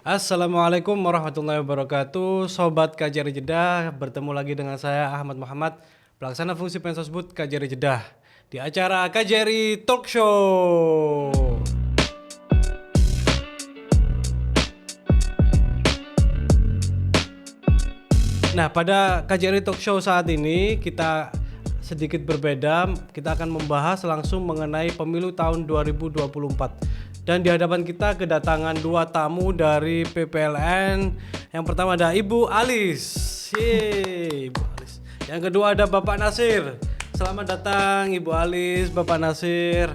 Assalamualaikum warahmatullahi wabarakatuh. Sobat KJRI Jeddah, bertemu lagi dengan saya Ahmad Muhammad, pelaksana fungsi Pensosbud KJRI Jeddah di acara KJRI Talk Show. Nah, pada KJRI Talk Show saat ini kita sedikit berbeda. Kita akan membahas langsung mengenai pemilu tahun 2024. Dan di hadapan kita kedatangan dua tamu dari PPLN. Yang pertama ada Ibu Alis. Yeay, Ibu Alis. Yang kedua ada Bapak Nasir. Selamat datang Ibu Alis, Bapak Nasir.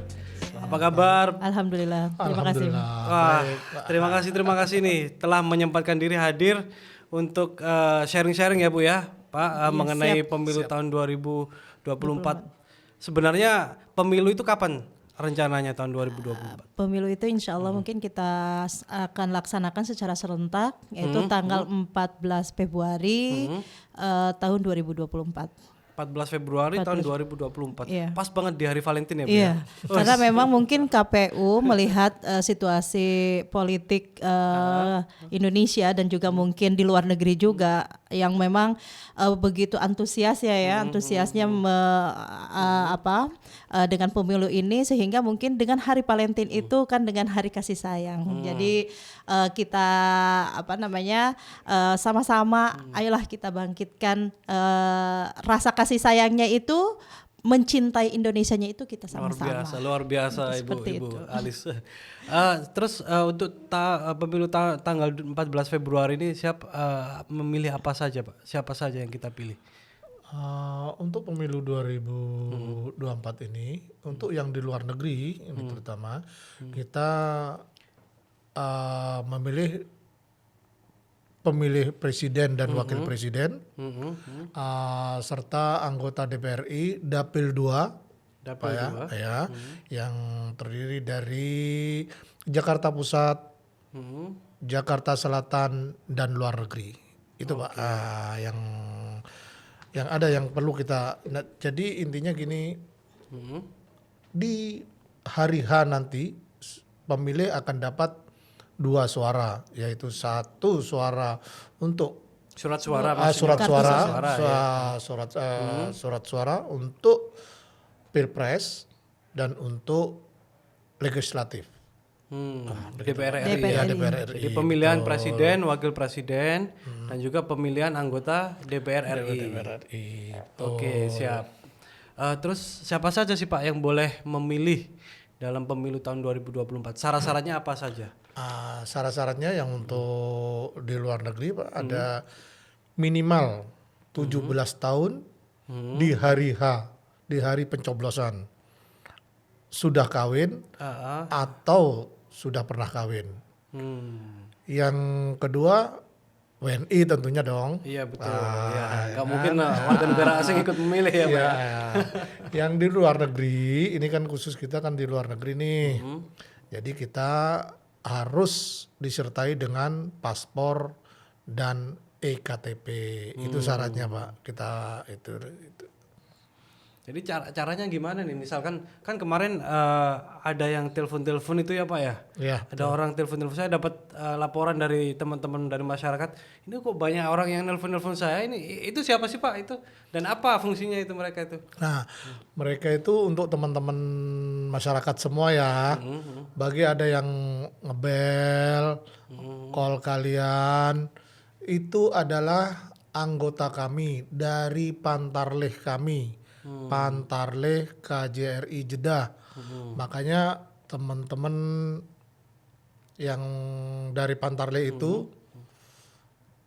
Apa kabar? Alhamdulillah. Terima kasih. Wah, terima kasih nih telah menyempatkan diri hadir untuk sharing-sharing ya Bu ya, Pak, mengenai pemilu tahun 2024. Sebenarnya pemilu itu kapan rencananya tahun 2024? Pemilu itu insya Allah mungkin kita akan laksanakan secara serentak, yaitu tanggal 14 Februari tahun 2024. 14 Februari tahun 2024. Iya. Pas banget di hari Valentine ya Bu. Iya, Ya? karena memang mungkin KPU melihat situasi politik Indonesia dan juga mungkin di luar negeri juga yang memang begitu antusias antusiasnya dengan pemilu ini, sehingga mungkin dengan hari Valentine itu kan dengan hari kasih sayang. Jadi kita sama-sama ayolah kita bangkitkan rasa kasih sayangnya itu, mencintai Indonesianya itu kita sama-sama. Luar biasa Ibu Alis. Terus untuk pemilu tanggal 14 Februari ini memilih apa saja Pak? Siapa saja yang kita pilih? Untuk pemilu 2024 ini, untuk yang di luar negeri ini terutama kita memilih pemilih presiden dan wakil presiden, serta anggota DPRI Dapil 2, yang terdiri dari Jakarta Pusat, Jakarta Selatan dan luar negeri. Itu Pak, yang ada yang perlu kita. Jadi intinya gini, di hari H nanti pemilih akan dapat 2 suara, yaitu 1 suara untuk Surat suara surat suara untuk Pilpres dan untuk legislatif. DPR RI. DPR RI. Jadi pemilihan presiden, wakil presiden, dan juga pemilihan anggota DPR RI. Oke, siap. Terus siapa saja sih Pak yang boleh memilih dalam pemilu tahun 2024? Syarat-syaratnya apa saja? Syarat-syaratnya yang untuk di luar negeri Pak, ada minimal 17 tahun di hari H, di hari pencoblosan, sudah kawin atau sudah pernah kawin. Yang kedua WNI tentunya dong. Iya betul. Gak mungkin warga negara asing ikut memilih ya Pak. Yang di luar negeri, ini kan khusus kita kan di luar negeri nih. Jadi kita harus disertai dengan paspor dan EKTP. Itu syaratnya Pak. Kita itu. Jadi caranya gimana nih? Misalkan kan kemarin ada yang telepon itu ya Pak ya? Ya. Ada orang telepon saya, dapat laporan dari teman-teman dari masyarakat. Ini kok banyak orang yang nelpon saya ini. Itu siapa sih Pak itu? Dan apa fungsinya itu mereka itu? Nah, mereka itu untuk teman-teman masyarakat semua ya. Bagi ada yang ngebel, call kalian, itu adalah anggota kami dari Pantarlih kami. Pantarlih KJRI Jeddah. Makanya teman-teman yang dari Pantarlih itu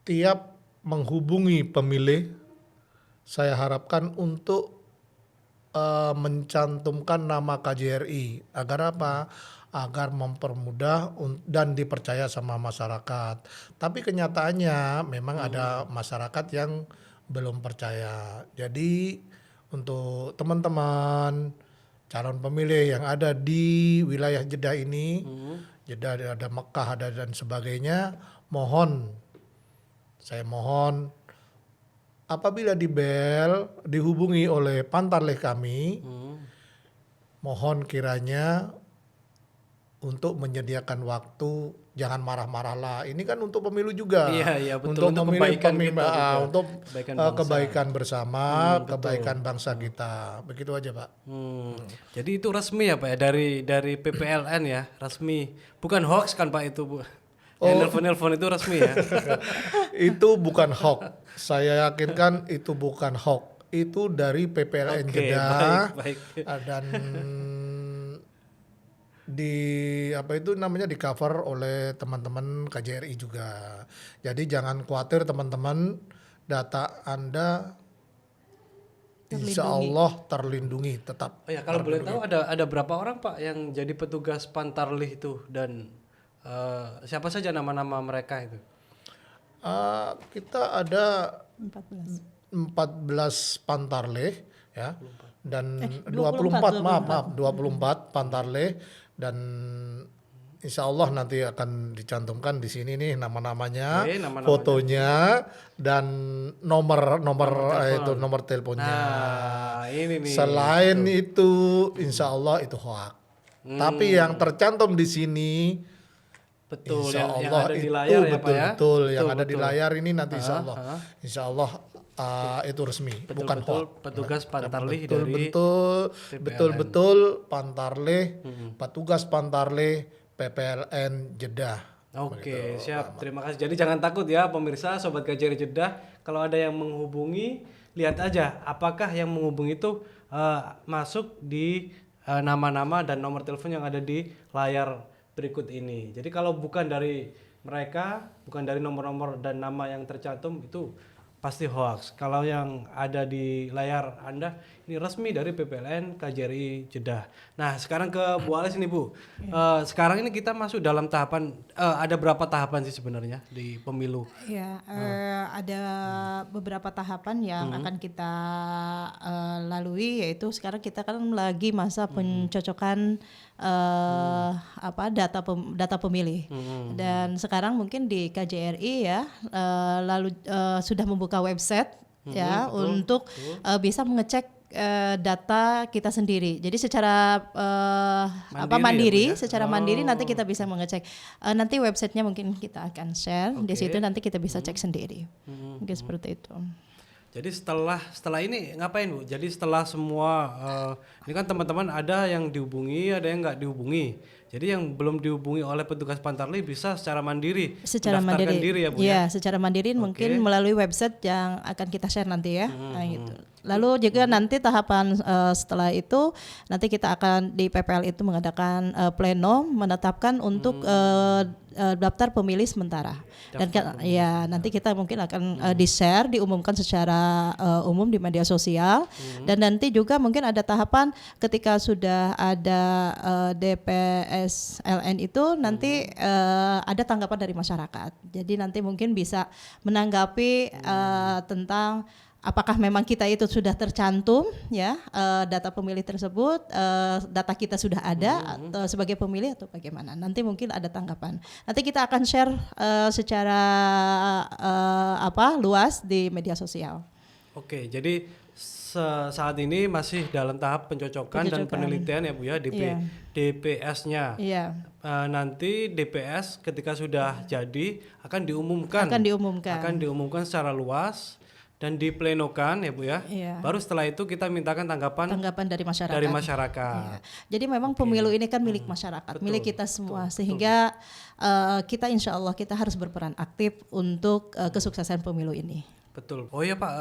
tiap menghubungi pemilih, saya harapkan untuk mencantumkan nama KJRI. Agar apa? Agar mempermudah dan dipercaya sama masyarakat. Tapi kenyataannya memang ada masyarakat yang belum percaya. Jadi untuk teman-teman calon pemilih yang ada di wilayah Jeddah ini, Jeddah ada Mekah ada dan sebagainya, saya mohon apabila dihubungi oleh Pantarlih kami, mohon kiranya untuk menyediakan waktu jangan marah-marah lah. Ini kan untuk pemilu juga. Iya, betul. Untuk memilih kebaikan kita juga. untuk Kebaikan bangsa. kebaikan bersama, kebaikan bangsa kita. Begitu aja, Pak. Jadi itu resmi ya Pak ya dari PPLN ya, resmi. Bukan hoax kan Pak itu Bu. Nelpon itu resmi ya. Itu bukan hoax. Saya yakinkan itu bukan hoax. Itu dari PPLN Oke, Jeddah. baik. Dan di cover oleh teman-teman KJRI juga. Jadi jangan khawatir teman-teman, data Anda insya Allah terlindungi tetap. Oh ya, kalau boleh tahu ada berapa orang Pak yang jadi petugas Pantarlih itu dan siapa saja nama-nama mereka itu? Kita ada 14. 14 Pantarlih ya dan 24 24 Pantarlih dan insya Allah nanti akan dicantumkan di sini nih nama-namanya, Oke, nama-namanya. fotonya dan nomor teleponnya. Nah, ini nih. Selain itu insya Allah itu hoax. Tapi yang tercantum di sini Betul insya yang Allah ada di itu layar ya Pak ya. betul yang ada di layar ini nanti insya Allah itu resmi, bukan Betul hoax. petugas Pantarlih dari Betul-betul Pantarlih, petugas Pantarlih PPLN Jeddah. Oke, siap. Terima kasih. Jadi jangan takut ya pemirsa, sobat KJRI Jeddah. Kalau ada yang menghubungi, lihat aja apakah yang menghubungi itu masuk di nama-nama dan nomor telepon yang ada di layar berikut ini. Jadi kalau bukan dari mereka, bukan dari nomor-nomor dan nama yang tercantum itu pasti hoax. Kalau yang ada di layar Anda ini resmi dari PPLN KJRI Jeddah. Nah, sekarang ke Bu Ales ini Bu. Sekarang ini kita masuk dalam tahapan ada berapa tahapan sih sebenarnya di pemilu? Ya, ada beberapa tahapan yang akan kita lalui, yaitu sekarang kita kan lagi masa pencocokan data pemilih. Dan sekarang mungkin di KJRI ya sudah membuka website ya untuk bisa mengecek data kita sendiri. Jadi secara mandiri, secara mandiri nanti kita bisa mengecek. Nanti websitenya mungkin kita akan share. Di situ nanti kita bisa cek sendiri. Mungkin seperti itu. Jadi setelah ini ngapain Bu? Jadi setelah semua ini kan teman-teman ada yang dihubungi, ada yang nggak dihubungi. Jadi yang belum dihubungi oleh petugas Pantarlih bisa secara mandiri mendaftarkan diri ya Bu ya? Secara mandiri mungkin melalui website yang akan kita share nanti ya. Nah, gitu. Lalu juga nanti tahapan setelah itu nanti kita akan di PPL itu mengadakan pleno menetapkan untuk daftar pemilih sementara. Dan nanti kita mungkin akan di-share, diumumkan secara umum di media sosial. Dan nanti juga mungkin ada tahapan ketika sudah ada DPSLN itu nanti ada tanggapan dari masyarakat. Jadi nanti mungkin bisa menanggapi tentang apakah memang kita itu sudah tercantum ya data pemilih tersebut, data kita sudah ada atau sebagai pemilih atau bagaimana. Nanti mungkin ada tanggapan. Nanti kita akan share secara luas di media sosial. Oke, jadi saat ini masih dalam tahap pencocokan dan penelitian ya Bu ya DPS-nya. Iya. Nanti DPS ketika sudah jadi akan diumumkan secara luas dan diplenokan ya Bu ya. Iya. Baru setelah itu kita mintakan tanggapan dari masyarakat. Iya. Jadi memang pemilu ini kan milik masyarakat, milik kita semua, sehingga kita insya Allah kita harus berperan aktif untuk kesuksesan pemilu ini. Betul. Oh ya Pak,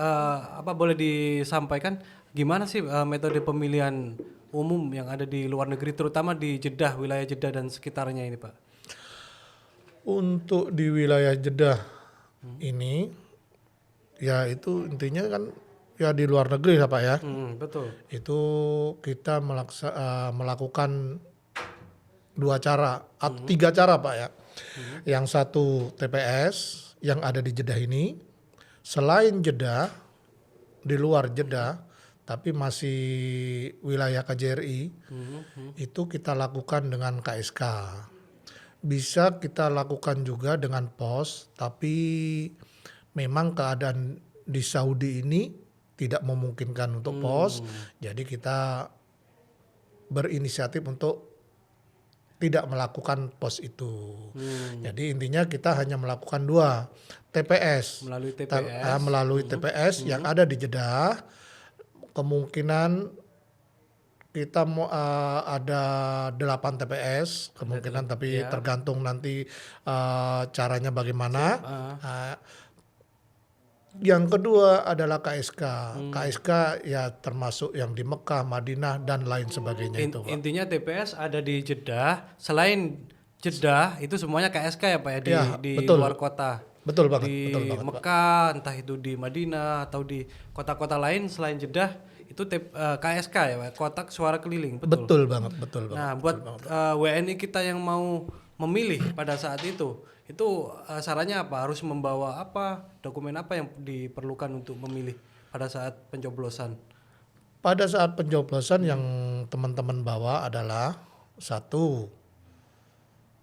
apa boleh disampaikan gimana sih metode pemilihan umum yang ada di luar negeri, terutama di Jeddah, wilayah Jeddah dan sekitarnya ini Pak? Untuk di wilayah Jeddah ini ya itu intinya kan ya di luar negeri ya Pak ya. Betul. Itu kita melakukan 2 cara, 3 cara Pak ya. Yang satu TPS yang ada di Jeddah ini, selain Jeddah, di luar Jeddah, tapi masih wilayah KJRI, itu kita lakukan dengan KSK. Bisa kita lakukan juga dengan pos, tapi memang keadaan di Saudi ini tidak memungkinkan untuk pos, jadi kita berinisiatif untuk tidak melakukan pos itu. Jadi intinya kita hanya melakukan 2 TPS. Melalui TPS. Melalui TPS yang ada di Jeddah. Kemungkinan kita mau ada 8 TPS kemungkinan, tapi tergantung nanti caranya bagaimana. Yang kedua adalah KSK. KSK ya termasuk yang di Mekah, Madinah dan lain sebagainya itu, Pak. Intinya TPS ada di Jeddah. Selain Jeddah itu semuanya KSK ya Pak ya, di betul. luar kota. Betul banget, Di betul banget, Mekah, entah itu di Madinah atau di kota-kota lain selain Jeddah itu KSK ya Pak, kotak suara keliling. Betul banget. Nah, buat WNI kita yang mau memilih pada saat itu syaratnya apa? Harus membawa apa? Dokumen apa yang diperlukan untuk memilih pada saat pencoblosan? Pada saat pencoblosan yang teman-teman bawa adalah 1,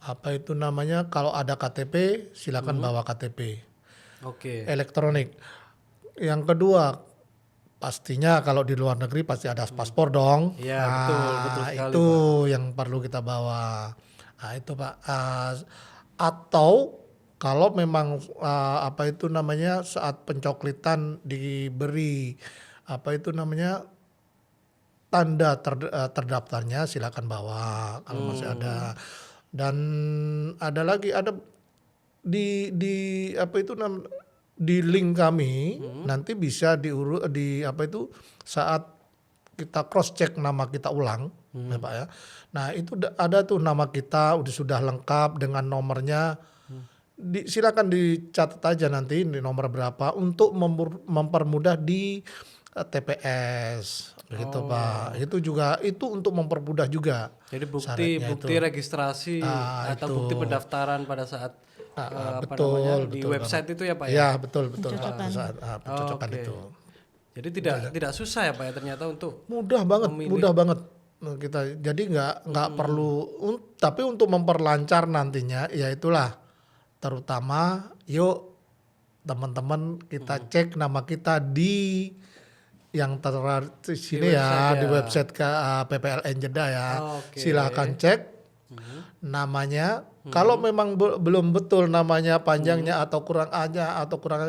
apa itu namanya, kalau ada KTP silakan bawa KTP Oke. elektronik. Yang kedua, pastinya kalau di luar negeri pasti ada paspor dong. Iya, betul sekali, itu yang perlu kita bawa. Nah itu Pak. Atau kalau memang apa itu namanya saat pencoklitan diberi apa itu namanya tanda terdaftarnya silakan bawa kalau masih ada. Dan ada lagi di apa itu di link kami nanti bisa di apa itu saat kita cross check nama kita ulang ya Pak ya. Nah itu ada tuh nama kita sudah lengkap dengan nomornya. Silakan dicatat aja nanti di nomor berapa untuk mempermudah di TPS begitu Pak. Itu juga untuk mempermudah juga. Jadi bukti registrasi atau bukti pendaftaran pada saat di website banget. Itu ya Pak ya? Ya betul Pencocokan. saat pencocokan itu. Jadi tidak susah ya Pak ya ternyata untuk mudah banget kita. Jadi nggak perlu, tapi untuk memperlancar nantinya ya itulah terutama yuk teman-teman kita cek nama kita di yang tertera di sini di website PPLN Jeddah ya. Silahkan cek namanya. Kalau memang belum betul namanya panjangnya atau kurang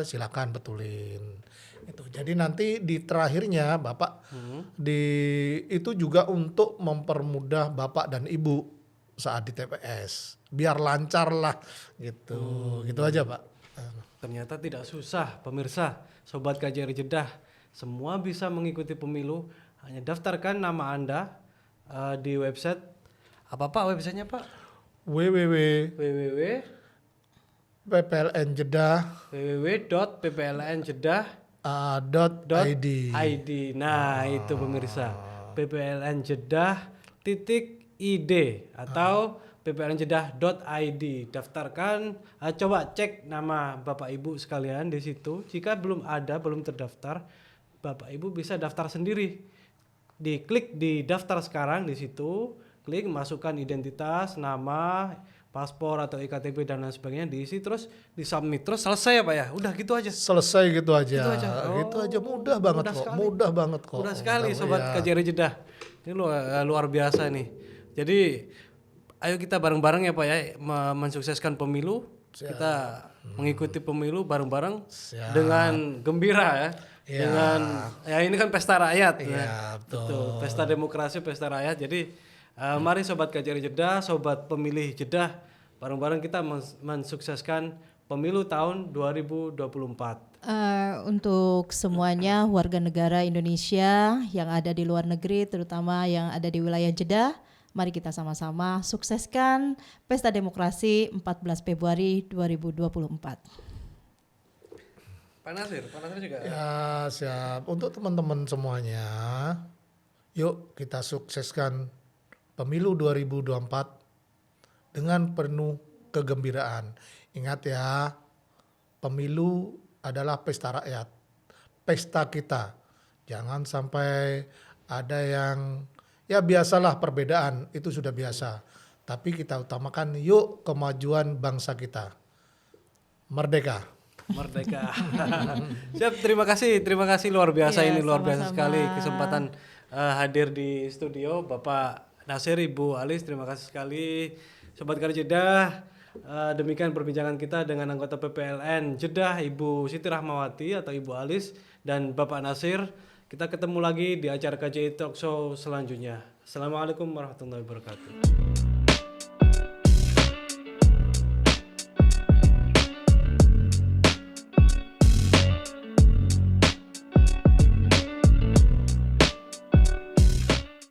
silakan betulin. Itu. Jadi nanti di terakhirnya Bapak itu juga untuk mempermudah Bapak dan Ibu saat di TPS. Biar lancar lah gitu. Gitu aja Pak. Ternyata tidak susah pemirsa, Sobat KJRI Jeddah. Semua bisa mengikuti pemilu, hanya daftarkan nama Anda di website. Apa Pak websitenya Pak? www.pplnjeddah.id. Nah, itu pemirsa. pplnjeddah.id atau pplnjeddah.id. Daftarkan, coba cek nama Bapak Ibu sekalian di situ. Jika belum terdaftar, Bapak Ibu bisa daftar sendiri. Diklik di daftar sekarang di situ, klik masukkan identitas, nama, paspor atau iktp dan lain sebagainya, diisi terus disubmit, terus selesai ya Pak ya. Udah gitu aja. Selesai gitu aja. Gitu aja. Mudah banget kok. Mudah sekali Sobat KJRI Jeddah. Ini luar biasa nih. Jadi ayo kita bareng-bareng ya Pak ya mensukseskan pemilu. Kita mengikuti pemilu bareng-bareng dengan gembira ya. Dengan ini kan pesta rakyat betul. Pesta demokrasi, pesta rakyat. Jadi mari Sobat KJRI Jeddah, Sobat Pemilih Jeddah, bareng-bareng kita mensukseskan pemilu tahun 2024. Untuk semuanya warga negara Indonesia yang ada di luar negeri, terutama yang ada di wilayah Jeddah, mari kita sama-sama sukseskan Pesta Demokrasi 14 Februari 2024. Pak Nasir juga. Ya siap. Untuk teman-teman semuanya, yuk kita sukseskan pemilu 2024 dengan penuh kegembiraan. Ingat ya, pemilu adalah pesta rakyat, pesta kita. Jangan sampai ada yang, ya biasalah perbedaan, itu sudah biasa. Tapi kita utamakan yuk kemajuan bangsa kita. Merdeka. Siap, terima kasih luar biasa ini luar biasa sama-sama. sekali kesempatan hadir di studio Bapak Nasir, Ibu Alis, terima kasih sekali. Sobat Kali Jeddah, demikian perbincangan kita dengan anggota PPLN Jeddah, Ibu Siti Rahmawati atau Ibu Alis dan Bapak Nasir. Kita ketemu lagi di acara KJI Talk Show selanjutnya. Assalamualaikum warahmatullahi wabarakatuh.